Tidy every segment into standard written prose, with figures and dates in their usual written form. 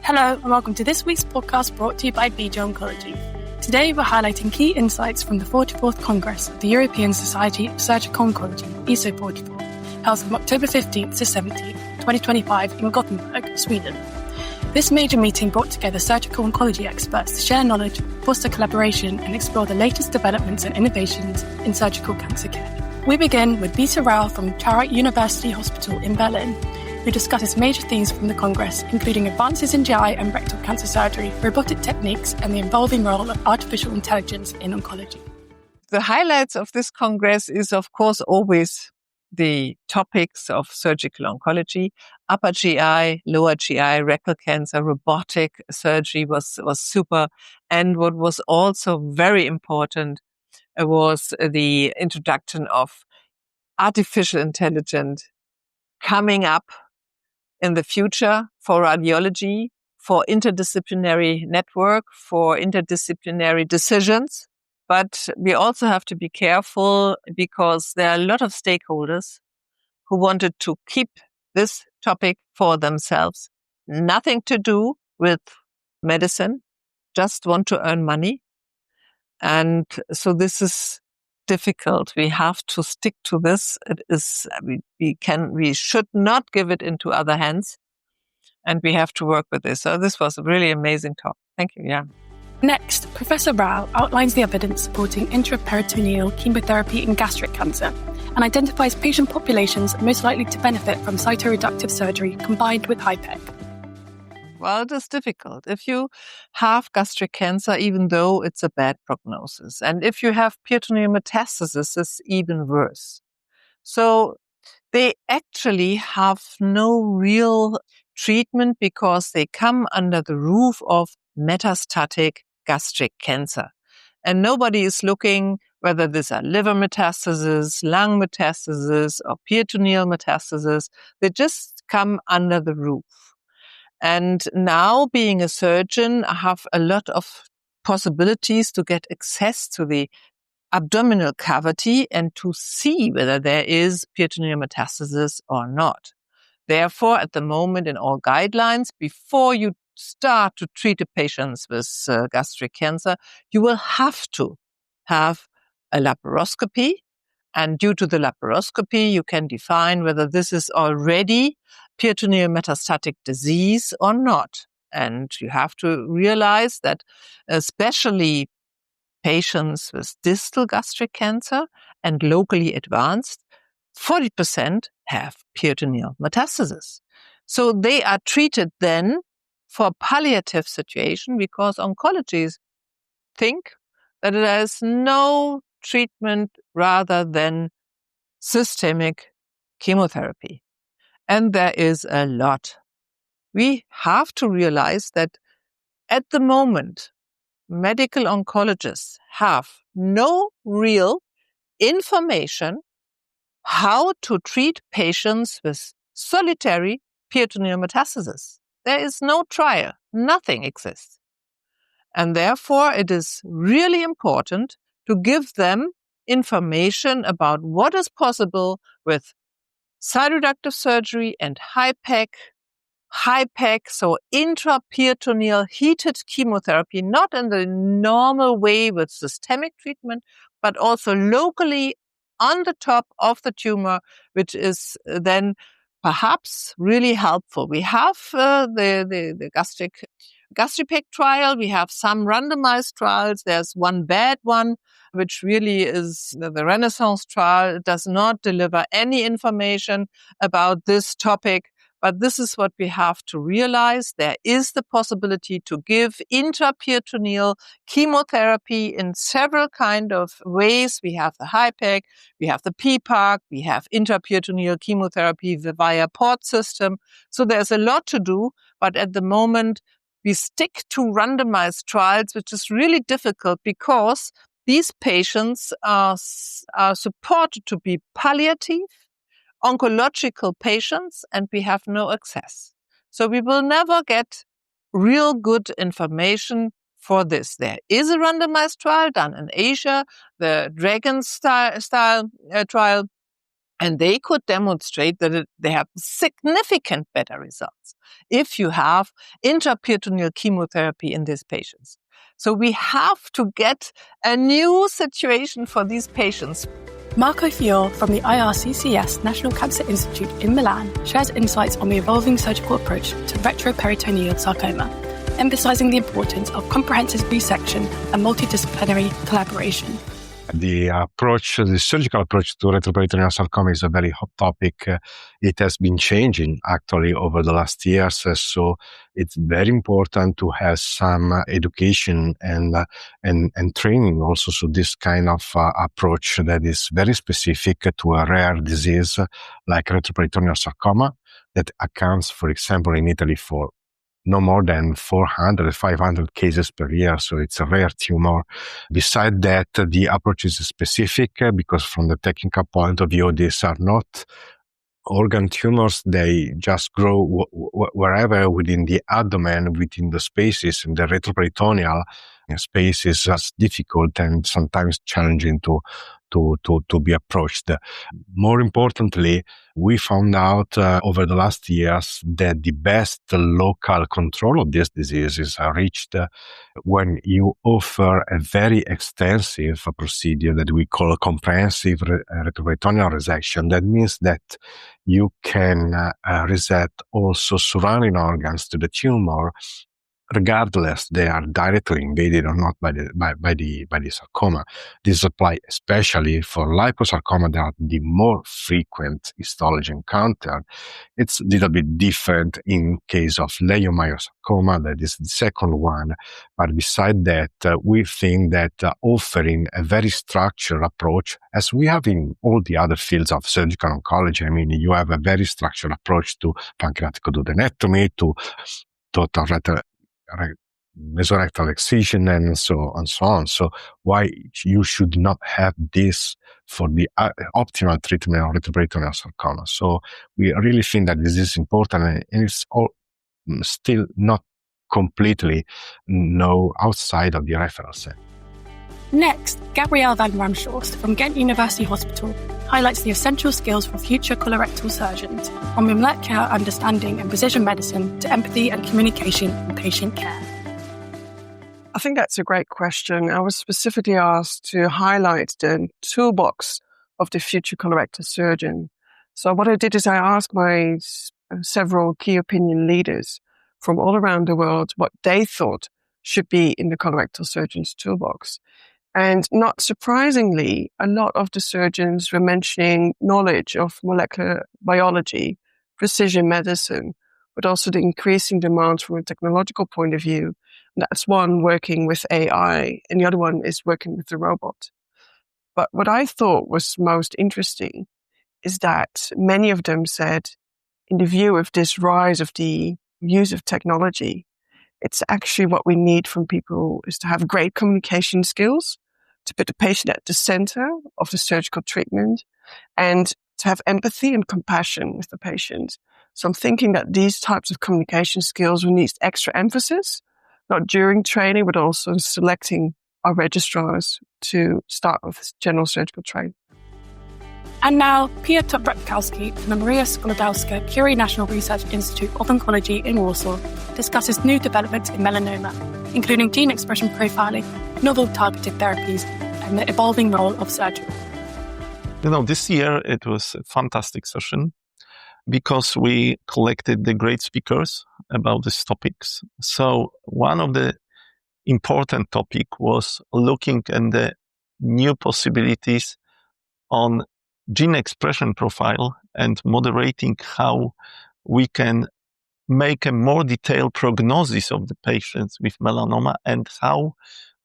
Hello and welcome to this week's podcast brought to you by VJOncology. Today we're highlighting key insights from the 44th Congress of the European Society of Surgical Oncology, ESSO 44, held from October 15th to 17th, 2025 in Gothenburg, Sweden. This major meeting brought together surgical oncology experts to share knowledge, foster collaboration and explore the latest developments and innovations in surgical cancer care. We begin with Beate Rau from Charité University Hospital in Berlin, who discusses major themes from the Congress, including advances in GI and rectal cancer surgery, robotic techniques, and the evolving role of artificial intelligence in oncology. The highlights of this Congress is, of course, always the topics of surgical oncology. Upper GI, lower GI, rectal cancer, robotic surgery was super. And what was also very important was the introduction of artificial intelligence coming up in the future for radiology, for interdisciplinary network, for interdisciplinary decisions. But we also have to be careful because there are a lot of stakeholders who wanted to keep this topic for themselves. Nothing to do with medicine, just want to earn money. And so this is difficult. We have to stick to this. It is, we should not give it into other hands, and we have to work with this. So this was a really amazing talk. Thank you. Yeah. Next, Professor Rau outlines the evidence supporting intraperitoneal chemotherapy in gastric cancer and identifies patient populations most likely to benefit from cytoreductive surgery combined with HIPEC. Well, it is difficult. If you have gastric cancer, even though it's a bad prognosis, and if you have peritoneal metastasis, it's even worse. So they actually have no real treatment because they come under the roof of metastatic gastric cancer. And nobody is looking whether these are liver metastasis, lung metastasis, or peritoneal metastasis. They just come under the roof. And now, being a surgeon, I have a lot of possibilities to get access to the abdominal cavity and to see whether there is peritoneal metastasis or not. Therefore, at the moment in all guidelines, before you start to treat the patients with gastric cancer, you will have to have a laparoscopy. And due to the laparoscopy, you can define whether this is already peritoneal metastatic disease or not. And you have to realize that especially patients with distal gastric cancer and locally advanced, 40% have peritoneal metastasis. So they are treated then for palliative situation because oncologists think that there is no treatment rather than systemic chemotherapy. And there is a lot. We have to realize that at the moment, medical oncologists have no real information how to treat patients with solitary peritoneal metastasis. There is no trial. Nothing exists. And therefore, it is really important to give them information about what is possible with cytoreductive surgery and HIPEC, so intraperitoneal heated chemotherapy, not in the normal way with systemic treatment, but also locally on the top of the tumor, which is then perhaps really helpful. We have the gastric trial. We have some randomized trials. There's one bad one, which really is the Renaissance trial. It does not deliver any information about this topic. But this is what we have to realize. There is the possibility to give intraperitoneal chemotherapy in several kind of ways. We have the HIPEC, we have the PPAC, we have intraperitoneal chemotherapy via port system. So there's a lot to do. But at the moment, we stick to randomized trials, which is really difficult because these patients are supported to be palliative, oncological patients, and we have no access. So we will never get real good information for this. There is a randomized trial done in Asia, the Dragon style trial, And they could demonstrate that they have significant better results if you have intraperitoneal chemotherapy in these patients. So we have to get a new situation for these patients. Marco Fiore from the IRCCS National Cancer Institute in Milan shares insights on the evolving surgical approach to retroperitoneal sarcoma, emphasizing the importance of comprehensive resection and multidisciplinary collaboration. The surgical approach to retroperitoneal sarcoma is a very hot topic. It has been changing actually over the last years. So it's very important to have some education and training also. So this kind of approach that is very specific to a rare disease like retroperitoneal sarcoma that accounts, for example, in Italy for no more than 400, 500 cases per year. So it's a rare tumor. Beside that, the approach is specific because from the technical point of view, these are not organ tumors. They just grow wherever within the abdomen, within the spaces, and the retroperitoneal space is just difficult and sometimes challenging to be approached. More importantly, we found out over the last years that the best local control of this disease is reached when you offer a very extensive procedure that we call a comprehensive retroperitoneal resection. That means that you can reset also surrounding organs to the tumor, regardless they are directly invaded or not by the sarcoma. This applies especially for liposarcoma that are the more frequent histology encounter. It's a little bit different in case of leiomyosarcoma, that is the second one. But beside that, we think that offering a very structured approach, as we have in all the other fields of surgical oncology, I mean, you have a very structured approach to pancreatic duodenectomy, to total mesorectal excision and so on. So why you should not have this for the optimal treatment of retroperitoneal sarcoma? So we really think that this is important, and it's all still not completely known outside of the referral set. Next, Gabrielle van Ramshorst from Ghent University Hospital highlights the essential skills for future colorectal surgeons, from molecular understanding and precision medicine to empathy and communication in patient care. I think that's a great question. I was specifically asked to highlight the toolbox of the future colorectal surgeon. So what I did is I asked my several key opinion leaders from all around the world what they thought should be in the colorectal surgeon's toolbox. And not surprisingly, a lot of the surgeons were mentioning knowledge of molecular biology, precision medicine, but also the increasing demands from a technological point of view. And that's one working with AI, and the other one is working with the robot. But what I thought was most interesting is that many of them said, in the view of this rise of the use of technology, it's actually what we need from people is to have great communication skills, to put the patient at the center of the surgical treatment, and to have empathy and compassion with the patient. So I'm thinking that these types of communication skills will need extra emphasis, not during training, but also in selecting our registrars to start with general surgical training. And now, Piotr Rutkowski from the Maria Skłodowska Fiore National Research Institute of Oncology in Warsaw discusses new developments in melanoma, including gene expression profiling, novel targeted therapies, and the evolving role of surgery. This year it was a fantastic session because we collected the great speakers about these topics. So one of the important topic was looking at the new possibilities on gene expression profile and moderating how we can make a more detailed prognosis of the patients with melanoma and how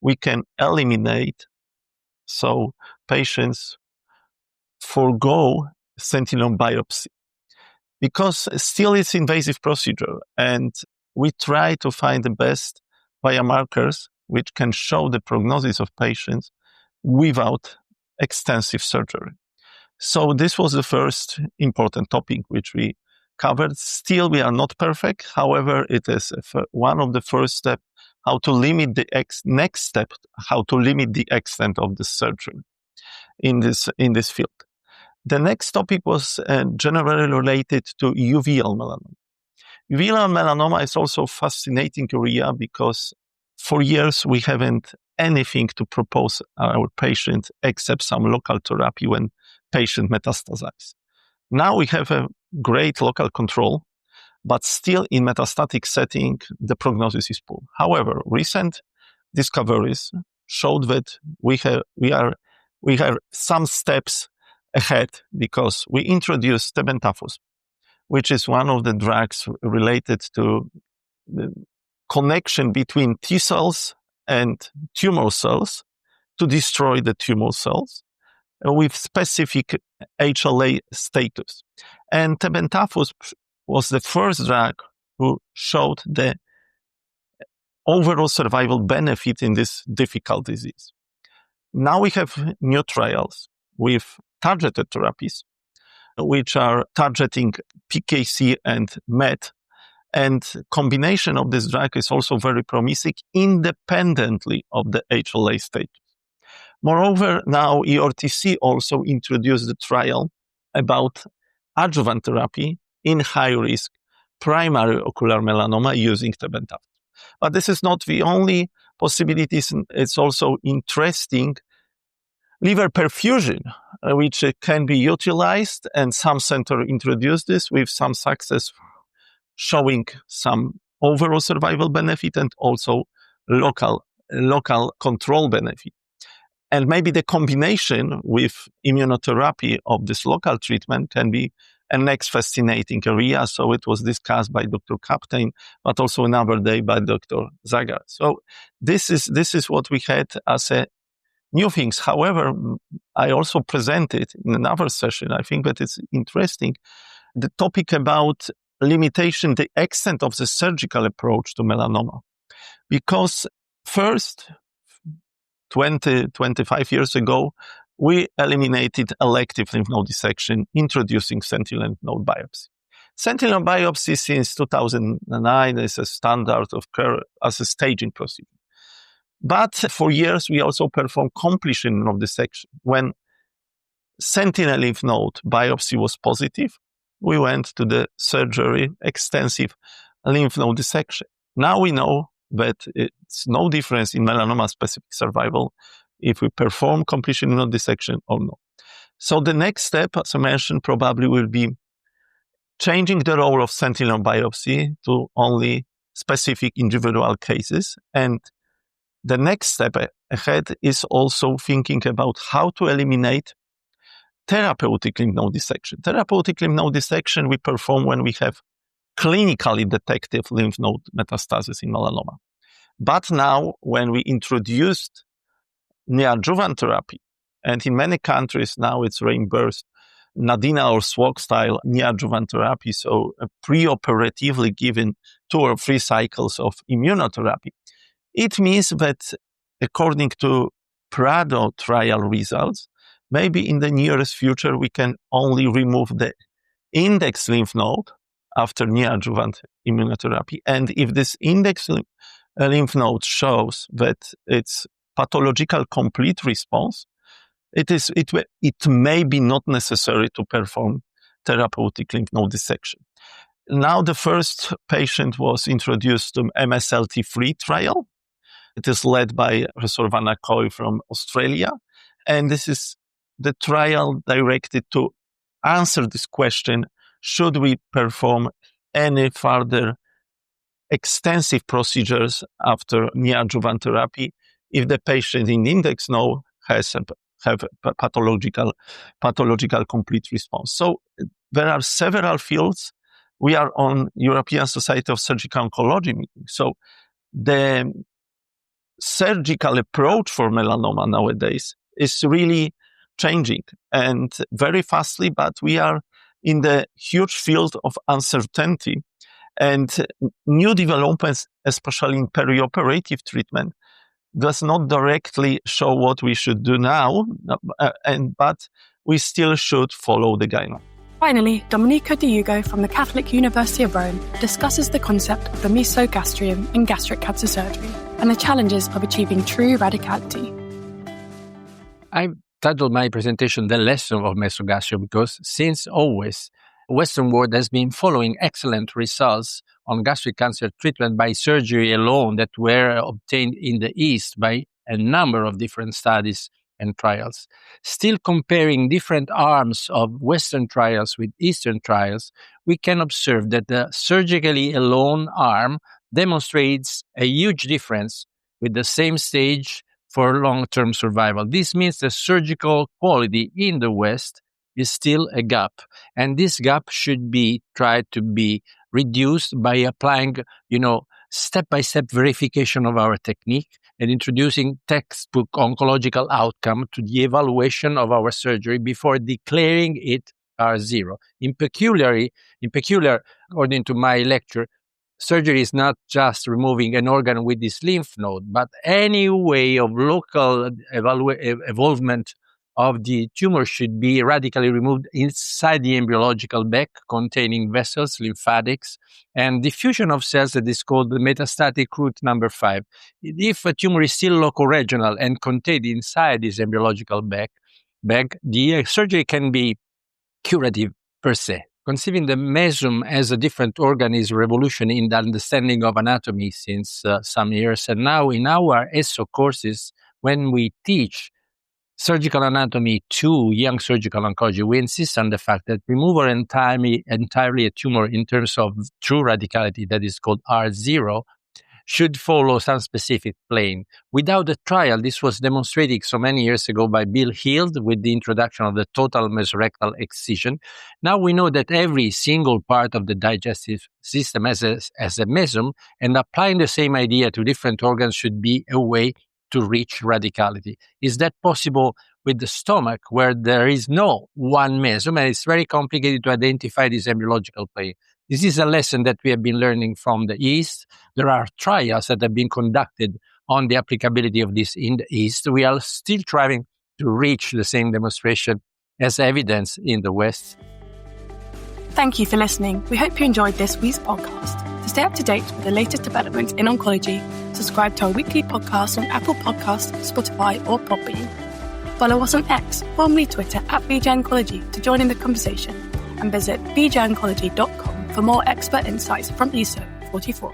we can eliminate so patients forgo sentinel biopsy. Because still it's invasive procedure and we try to find the best biomarkers which can show the prognosis of patients without extensive surgery. So this was the first important topic which we covered. Still, we are not perfect. However, it is one of the first steps how to limit the next step, how to limit the extent of the surgery in this field. The next topic was generally related to uveal melanoma. Uveal melanoma is also a fascinating area because for years we haven't anything to propose our patient except some local therapy when patient metastasizes. Now we have a great local control, but still in metastatic setting, the prognosis is poor. However, recent discoveries showed that we have some steps ahead because we introduced tebentafusp, which is one of the drugs related to the connection between T cells and tumor cells to destroy the tumor cells with specific HLA status. And tebentafusp was the first drug who showed the overall survival benefit in this difficult disease. Now we have new trials with targeted therapies, which are targeting PKC and MET. And combination of this drug is also very promising independently of the HLA status. Moreover, now EORTC also introduced the trial about adjuvant therapy in high-risk primary ocular melanoma using tebentafusp. But this is not the only possibilities. It's also interesting liver perfusion, which can be utilized, and some centers introduced this with some success, showing some overall survival benefit and also local control benefit. And maybe the combination with immunotherapy of this local treatment can be a next fascinating area. So it was discussed by Dr. Captain, but also another day by Dr. Zagar. So this is what we had as a new things. However, I also presented in another session, I think that it's interesting, the topic about limitation, the extent of the surgical approach to melanoma. Because first, 25 years ago, we eliminated elective lymph node dissection, introducing sentinel lymph node biopsy. Sentinel biopsy since 2009 is a standard of care as a staging procedure. But for years, we also performed completion of dissection. When sentinel lymph node biopsy was positive, we went to the surgery, extensive lymph node dissection. Now we know that it's no difference in melanoma-specific survival if we perform completion node dissection or not. So the next step, as I mentioned, probably will be changing the role of sentinel biopsy to only specific individual cases. And the next step ahead is also thinking about how to eliminate therapeutic lymph node dissection. Therapeutic lymph node dissection we perform when we have clinically detected lymph node metastasis in melanoma. But now, when we introduced neoadjuvant therapy, and in many countries now it's reimbursed, NADINA or SWOG style neoadjuvant therapy, so preoperatively given 2 or 3 cycles of immunotherapy, it means that according to PRADO trial results, maybe in the nearest future we can only remove the index lymph node after neoadjuvant immunotherapy. And if this index lymph node shows that it's pathological complete response, it may be not necessary to perform therapeutic lymph node dissection. Now the first patient was introduced to MSLT3 trial. It is led by Professor Vanna Coy from Australia. And this is the trial directed to answer this question: should we perform any further extensive procedures after neoadjuvant therapy if the patient in the index node have a pathological complete response? So there are several fields. We are on European Society of Surgical Oncology meeting. So the surgical approach for melanoma nowadays is really changing and very fastly, but we are in the huge field of uncertainty, and new developments, especially in perioperative treatment, does not directly show what we should do now, but we still should follow the guideline. Finally, Domenico D'Ugo from the Catholic University of Rome discusses the concept of the mesogastrium in gastric cancer surgery and the challenges of achieving true radicality. I titled my presentation The Lesson of Mesogastrium because since always, Western world has been following excellent results on gastric cancer treatment by surgery alone that were obtained in the East by a number of different studies and trials. Still comparing different arms of Western trials with Eastern trials, we can observe that the surgically alone arm demonstrates a huge difference with the same stage for long-term survival. This means the surgical quality in the West is still a gap, and this gap should be tried to be reduced by applying, step-by-step verification of our technique and introducing textbook oncological outcome to the evaluation of our surgery before declaring it R0. In peculiar, according to my lecture, surgery is not just removing an organ with this lymph node, but any way of local evolvement of the tumor should be radically removed inside the embryological bag containing vessels, lymphatics, and diffusion of cells that is called the metastatic route number 5. If a tumor is still locoregional and contained inside this embryological bag, the surgery can be curative per se. Conceiving the mesom as a different organ is a revolution in the understanding of anatomy since some years. And now in our ESSO courses, when we teach surgical anatomy to young surgical oncology, we insist on the fact that removal entirely a tumor in terms of true radicality, that is called R0, should follow some specific plane. Without a trial, this was demonstrated so many years ago by Bill Hield with the introduction of the total mesorectal excision. Now we know that every single part of the digestive system has a mesom, and applying the same idea to different organs should be a way to reach radicality. Is that possible with the stomach, where there is no one mesom, and it's very complicated to identify this embryological plane? This is a lesson that we have been learning from the East. There are trials that have been conducted on the applicability of this in the East. We are still trying to reach the same demonstration as evidence in the West. Thank you for listening. We hope you enjoyed this week's podcast. To stay up to date with the latest developments in oncology, subscribe to our weekly podcast on Apple Podcasts, Spotify, or Podbean. Follow us on X, formerly Twitter, @VJOncology to join in the conversation, and visit VJOncology.com for more expert insights from ESSO 44.